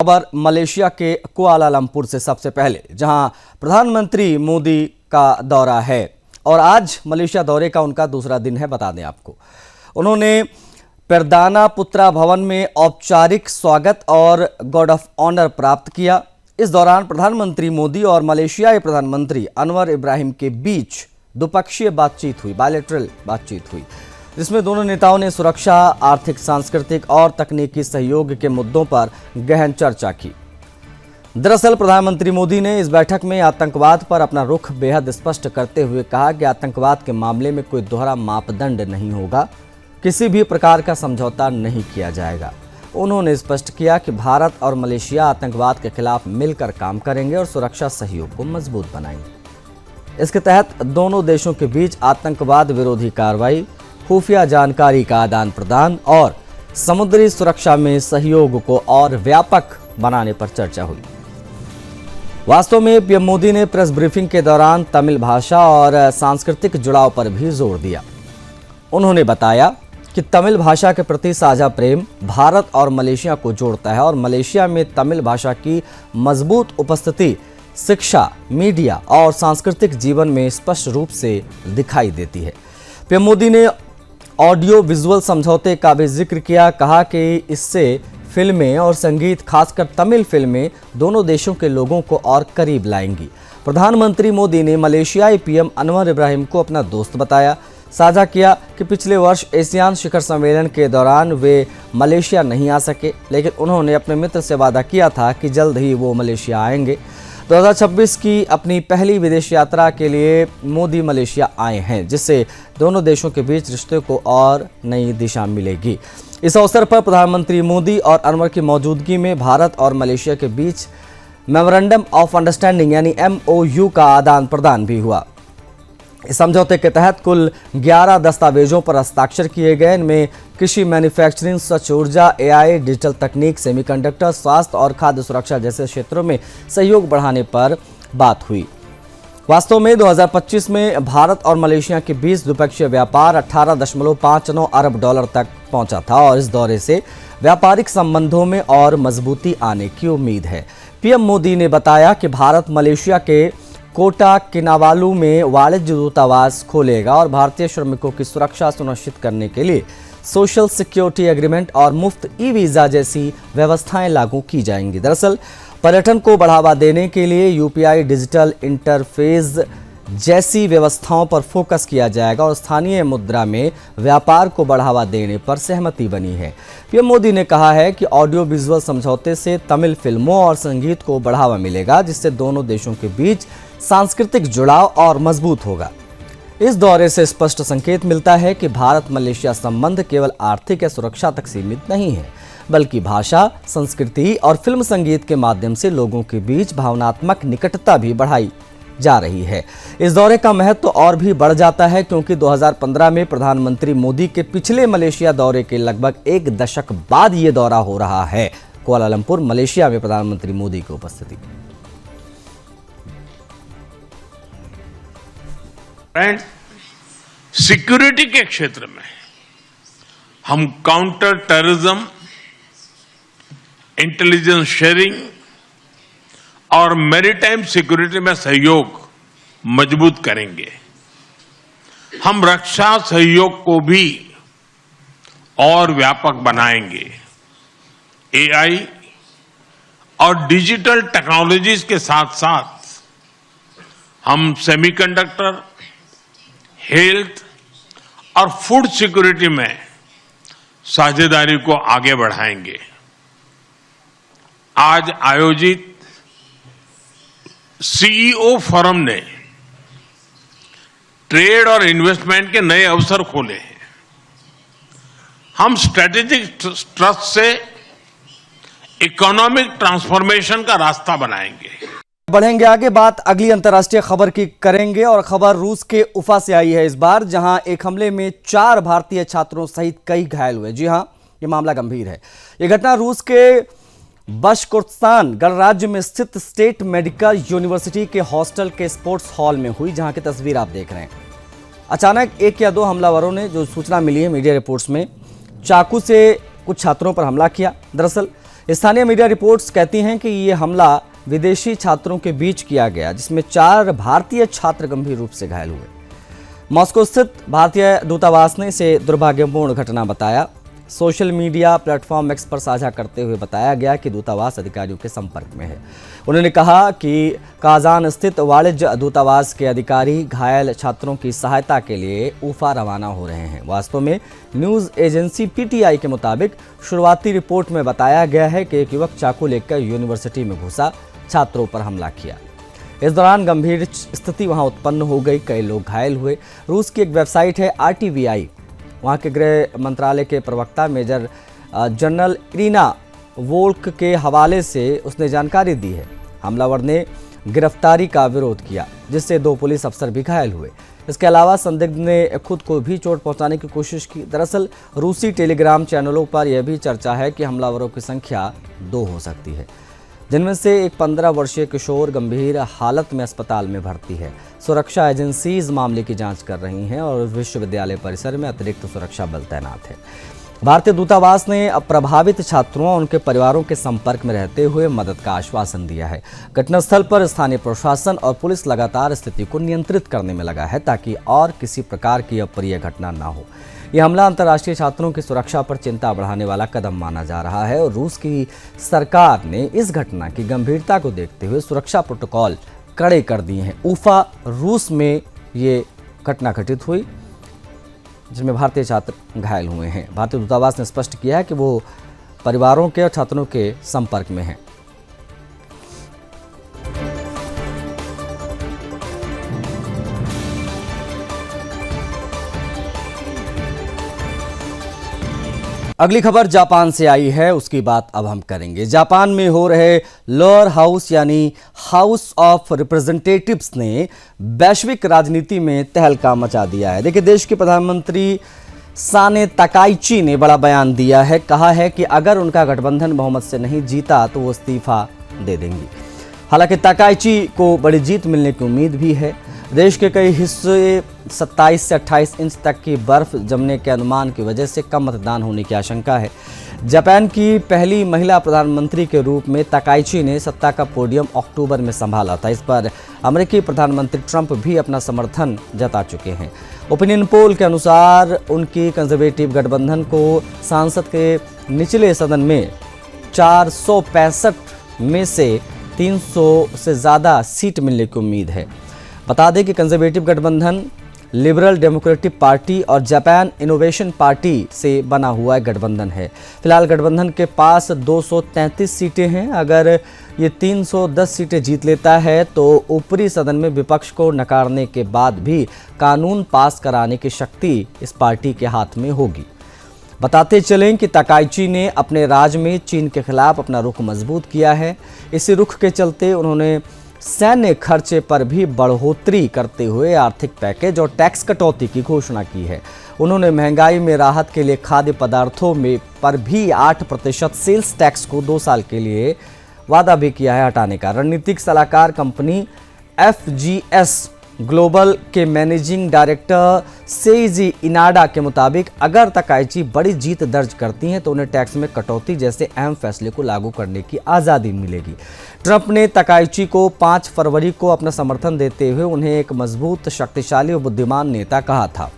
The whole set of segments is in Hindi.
खबर मलेशिया के कुआलालंपुर से सबसे पहले, जहां प्रधानमंत्री मोदी का दौरा है और आज मलेशिया दौरे का उनका दूसरा दिन है। बता दें आपको, उन्होंने पेरदाना पुत्रा भवन में औपचारिक स्वागत और गार्ड ऑफ ऑनर प्राप्त किया। इस दौरान प्रधानमंत्री मोदी और मलेशियाई प्रधानमंत्री अनवर इब्राहिम के बीच द्विपक्षीय बातचीत हुई, बायलैटरल बातचीत हुई, जिसमें दोनों नेताओं ने सुरक्षा, आर्थिक, सांस्कृतिक और तकनीकी सहयोग के मुद्दों पर गहन चर्चा की। दरअसल प्रधानमंत्री मोदी ने इस बैठक में आतंकवाद पर अपना रुख बेहद स्पष्ट करते हुए कहा कि आतंकवाद के मामले में कोई दोहरा मापदंड नहीं होगा, किसी भी प्रकार का समझौता नहीं किया जाएगा। उन्होंने स्पष्ट किया कि भारत और मलेशिया आतंकवाद के खिलाफ मिलकर काम करेंगे और सुरक्षा सहयोग को मजबूत बनाएंगे। इसके तहत दोनों देशों के बीच आतंकवाद विरोधी कार्रवाई, खुफिया जानकारी का आदान प्रदान और समुद्री सुरक्षा में सहयोग को और व्यापक बनाने पर चर्चा हुई। वास्तव में पीएम मोदी ने प्रेस ब्रीफिंग के दौरान तमिल भाषा और सांस्कृतिक जुड़ाव पर भी जोर दिया। उन्होंने बताया कि तमिल भाषा के प्रति साझा प्रेम भारत और मलेशिया को जोड़ता है और मलेशिया में तमिल भाषा की मजबूत उपस्थिति शिक्षा, मीडिया और सांस्कृतिक जीवन में स्पष्ट रूप से दिखाई देती है। पीएम मोदी ने ऑडियो विजुअल समझौते का भी जिक्र किया, कहा कि इससे फिल्में और संगीत, खासकर तमिल फिल्में, दोनों देशों के लोगों को और करीब लाएंगी। प्रधानमंत्री मोदी ने मलेशियाई पीएम अनवर इब्राहिम को अपना दोस्त बताया, साझा किया कि पिछले वर्ष एशियान शिखर सम्मेलन के दौरान वे मलेशिया नहीं आ सके, लेकिन उन्होंने अपने मित्र से वादा किया था कि जल्द ही वो मलेशिया आएंगे। 2026 की अपनी पहली विदेश यात्रा के लिए मोदी मलेशिया आए हैं, जिससे दोनों देशों के बीच रिश्ते को और नई दिशा मिलेगी। इस अवसर पर प्रधानमंत्री मोदी और अनवर की मौजूदगी में भारत और मलेशिया के बीच मेमोरेंडम ऑफ अंडरस्टैंडिंग यानी MOU का आदान प्रदान भी हुआ। इस समझौते के तहत कुल 11 दस्तावेजों पर हस्ताक्षर किए गए। इनमें कृषि, मैन्युफैक्चरिंग, स्वच्छ ऊर्जा, AI, डिजिटल तकनीक, सेमीकंडक्टर, स्वास्थ्य और खाद्य सुरक्षा जैसे क्षेत्रों में सहयोग बढ़ाने पर बात हुई। वास्तव में 2025 में भारत और मलेशिया के बीच द्विपक्षीय व्यापार 18.59 अरब डॉलर तक पहुंचा था और इस दौरे से व्यापारिक संबंधों में और मजबूती आने की उम्मीद है। पीएम मोदी ने बताया कि भारत मलेशिया के कोटा किनावालू में वाणिज्य दूतावास खोलेगा और भारतीय श्रमिकों की सुरक्षा सुनिश्चित करने के लिए सोशल सिक्योरिटी एग्रीमेंट और मुफ्त ई-वीज़ा जैसी व्यवस्थाएं लागू की जाएंगी। दरअसल पर्यटन को बढ़ावा देने के लिए UPI डिजिटल इंटरफेस जैसी व्यवस्थाओं पर फोकस किया जाएगा और स्थानीय मुद्रा में व्यापार को बढ़ावा देने पर सहमति बनी है। पीएम मोदी ने कहा है कि ऑडियो विजुअल समझौते से तमिल फिल्मों और संगीत को बढ़ावा मिलेगा, जिससे दोनों देशों के बीच सांस्कृतिक जुड़ाव और मजबूत होगा। इस दौरे से स्पष्ट संकेत मिलता है कि भारत मलेशिया संबंध केवल आर्थिक या सुरक्षा तक सीमित नहीं है, बल्कि भाषा, संस्कृति और फिल्म संगीत के माध्यम से लोगों के बीच भावनात्मक निकटता भी बढ़ाई जा रही है। इस दौरे का महत्व और भी बढ़ जाता है क्योंकि 2015 में प्रधानमंत्री मोदी के पिछले मलेशिया दौरे के लगभग एक दशक बाद ये दौरा हो रहा है। कुआलालंपुर, मलेशिया में प्रधानमंत्री मोदी की उपस्थिति। सिक्योरिटी के क्षेत्र में हम काउंटर टेररिज्म, इंटेलिजेंस शेयरिंग और मैरीटाइम सिक्योरिटी में सहयोग मजबूत करेंगे। हम रक्षा सहयोग को भी और व्यापक बनाएंगे। AI और डिजिटल टेक्नोलॉजीज के साथ साथ हम सेमीकंडक्टर, हेल्थ और फूड सिक्योरिटी में साझेदारी को आगे बढ़ाएंगे। आज आयोजित CEO फोरम ने ट्रेड और इन्वेस्टमेंट के नए अवसर खोले हैं। हम स्ट्रेटेजिक ट्रस्ट से इकोनॉमिक ट्रांसफॉर्मेशन का रास्ता बनाएंगे। बढ़ेंगे आगे, बात अगली अंतर्राष्ट्रीय खबर की करेंगे और खबर रूस के उफा से आई है इस बार, जहां एक हमले में 4 भारतीय छात्रों सहित कई घायल हुए। जी हां, ये मामला गंभीर है। ये घटना रूस के बशकोर्तस्तान गणराज्य में स्थित स्टेट मेडिकल यूनिवर्सिटी के हॉस्टल के स्पोर्ट्स हॉल में हुई, जहां की तस्वीर आप देख रहे हैं। अचानक 1 या 2 हमलावरों ने, जो सूचना मिली है मीडिया रिपोर्ट्स में, चाकू से कुछ छात्रों पर हमला किया। दरअसल स्थानीय मीडिया रिपोर्ट्स कहती हैं कि ये हमला विदेशी छात्रों के बीच किया गया, जिसमें 4 भारतीय छात्र गंभीर रूप से घायल हुए। मॉस्को स्थित भारतीय दूतावास ने इसे दुर्भाग्यपूर्ण घटना बताया। सोशल मीडिया प्लेटफॉर्म एक्स पर साझा करते हुए बताया गया कि दूतावास अधिकारियों के संपर्क में है। उन्होंने कहा कि काजान स्थित वाणिज्य दूतावास के अधिकारी घायल छात्रों की सहायता के लिए उफा रवाना हो रहे हैं। वास्तव में न्यूज़ एजेंसी पीटीआई के मुताबिक शुरुआती रिपोर्ट में बताया गया है कि एक युवक चाकू लेकर यूनिवर्सिटी में घुसा, छात्रों पर हमला किया। इस दौरान गंभीर स्थिति वहां उत्पन्न हो गई, कई लोग घायल हुए। रूस की एक वेबसाइट है RTVI, वहाँ के गृह मंत्रालय के प्रवक्ता मेजर जनरल इरीना वोल्क के हवाले से उसने जानकारी दी है। हमलावर ने गिरफ्तारी का विरोध किया, जिससे 2 पुलिस अफसर भी घायल हुए। इसके अलावा संदिग्ध ने खुद को भी चोट पहुंचाने की कोशिश की। दरअसल रूसी टेलीग्राम चैनलों पर यह भी चर्चा है कि हमलावरों की संख्या 2 हो सकती है, जिनमें से एक 15 वर्षीय किशोर गंभीर हालत में अस्पताल में भर्ती है। सुरक्षा एजेंसी इस मामले की जांच कर रही हैं और विश्वविद्यालय परिसर में अतिरिक्त सुरक्षा बल तैनात है। भारतीय दूतावास ने प्रभावित छात्रों और उनके परिवारों के संपर्क में रहते हुए मदद का आश्वासन दिया है। घटनास्थल पर स्थानीय प्रशासन और पुलिस लगातार स्थिति को नियंत्रित करने में लगा है, ताकि और किसी प्रकार की अप्रिय घटना न हो। यह हमला अंतर्राष्ट्रीय छात्रों की सुरक्षा पर चिंता बढ़ाने वाला कदम माना जा रहा है और रूस की सरकार ने इस घटना की गंभीरता को देखते हुए सुरक्षा प्रोटोकॉल कड़े कर दिए हैं। उफा रूस में ये घटना घटित हुई, जिसमें भारतीय छात्र घायल हुए हैं। भारतीय दूतावास ने स्पष्ट किया है कि वो परिवारों के और छात्रों के संपर्क में हैं। अगली खबर जापान से आई है, उसकी बात अब हम करेंगे। जापान में हो रहे लोअर हाउस यानी हाउस ऑफ रिप्रेजेंटेटिव्स ने वैश्विक राजनीति में तहलका मचा दिया है। देखिए, देश के प्रधानमंत्री साने तकाइची ने बड़ा बयान दिया है। कहा है कि अगर उनका गठबंधन बहुमत से नहीं जीता तो वो इस्तीफा दे देंगी। हालांकि तकाइची को बड़ी जीत मिलने की उम्मीद भी है। देश के कई हिस्से 27 से 28 इंच तक की बर्फ जमने के अनुमान की वजह से कम मतदान होने की आशंका है। जापान की पहली महिला प्रधानमंत्री के रूप में तकाइची ने सत्ता का पोडियम अक्टूबर में संभाला था। इस पर अमेरिकी प्रधानमंत्री ट्रंप भी अपना समर्थन जता चुके हैं। ओपिनियन पोल के अनुसार उनकी कंजर्वेटिव गठबंधन को संसद के निचले सदन में 465 में से 300 से ज़्यादा सीट मिलने की उम्मीद है। बता दें कि कंजर्वेटिव गठबंधन लिबरल डेमोक्रेटिक पार्टी और जापान इनोवेशन पार्टी से बना हुआ एक गठबंधन है। फिलहाल गठबंधन के पास 233 सीटें हैं। अगर ये 310 सीटें जीत लेता है तो ऊपरी सदन में विपक्ष को नकारने के बाद भी कानून पास कराने की शक्ति इस पार्टी के हाथ में होगी। बताते चलें कि तकाइची ने अपने राज में चीन के खिलाफ अपना रुख मजबूत किया है। इसी रुख के चलते उन्होंने सैन्य खर्चे पर भी बढ़ोतरी करते हुए आर्थिक पैकेज और टैक्स कटौती की घोषणा की है। उन्होंने महंगाई में राहत के लिए खाद्य पदार्थों में पर भी 8% सेल्स टैक्स को 2 साल के लिए वादा भी किया है हटाने का। रणनीतिक सलाहकार कंपनी FGS ग्लोबल के मैनेजिंग डायरेक्टर सेइजी इनाडा के मुताबिक अगर तकाइची बड़ी जीत दर्ज करती हैं तो उन्हें टैक्स में कटौती जैसे अहम फैसले को लागू करने की आज़ादी मिलेगी। ट्रंप ने तकाइची को 5 फरवरी को अपना समर्थन देते हुए उन्हें एक मजबूत, शक्तिशाली और बुद्धिमान नेता कहा था।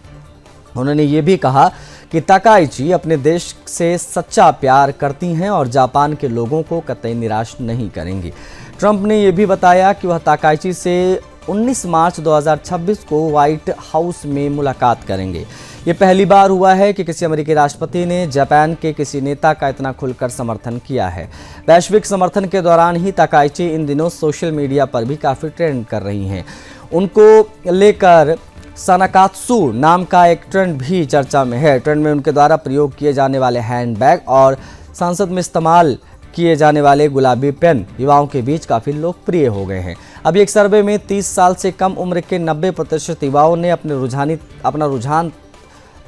उन्होंने ये भी कहा कि तकाइची अपने देश से सच्चा प्यार करती हैं और जापान के लोगों को कतई निराश नहीं करेंगी। ट्रंप ने यह भी बताया कि वह तकाइची से 19 मार्च 2026 को व्हाइट हाउस में मुलाकात करेंगे। ये पहली बार हुआ है कि किसी अमेरिकी राष्ट्रपति ने जापान के किसी नेता का इतना खुलकर समर्थन किया है। वैश्विक समर्थन के दौरान ही तकाइची इन दिनों सोशल मीडिया पर भी काफ़ी ट्रेंड कर रही हैं। उनको लेकर सनाकात्सु नाम का एक ट्रेंड भी चर्चा में है। ट्रेंड में उनके द्वारा प्रयोग किए जाने वाले हैंडबैग और संसद में इस्तेमाल किए जाने वाले गुलाबी पेन युवाओं के बीच काफ़ी लोकप्रिय हो गए हैं। अभी एक सर्वे में 30 साल से कम उम्र के 90% युवाओं ने अपना रुझान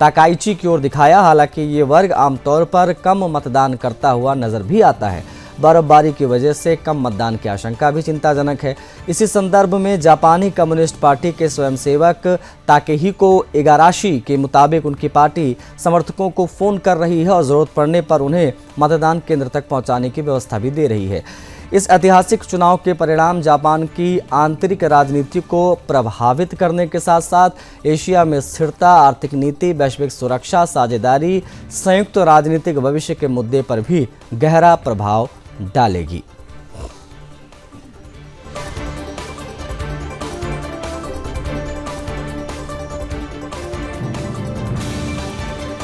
तकाइची की ओर दिखाया। हालांकि ये वर्ग आमतौर पर कम मतदान करता हुआ नजर भी आता है। बर्फबारी की वजह से कम मतदान की आशंका भी चिंताजनक है। इसी संदर्भ में जापानी कम्युनिस्ट पार्टी के स्वयंसेवक ताकेहिको इगाराशी के मुताबिक उनकी पार्टी समर्थकों को फोन कर रही है और जरूरत पड़ने पर उन्हें मतदान केंद्र तक पहुंचाने की व्यवस्था भी दे रही है। इस ऐतिहासिक चुनाव के परिणाम जापान की आंतरिक राजनीति को प्रभावित करने के साथ साथ एशिया में स्थिरता, आर्थिक नीति, वैश्विक सुरक्षा, साझेदारी, संयुक्त राजनीतिक भविष्य के मुद्दे पर भी गहरा प्रभाव डालेगी।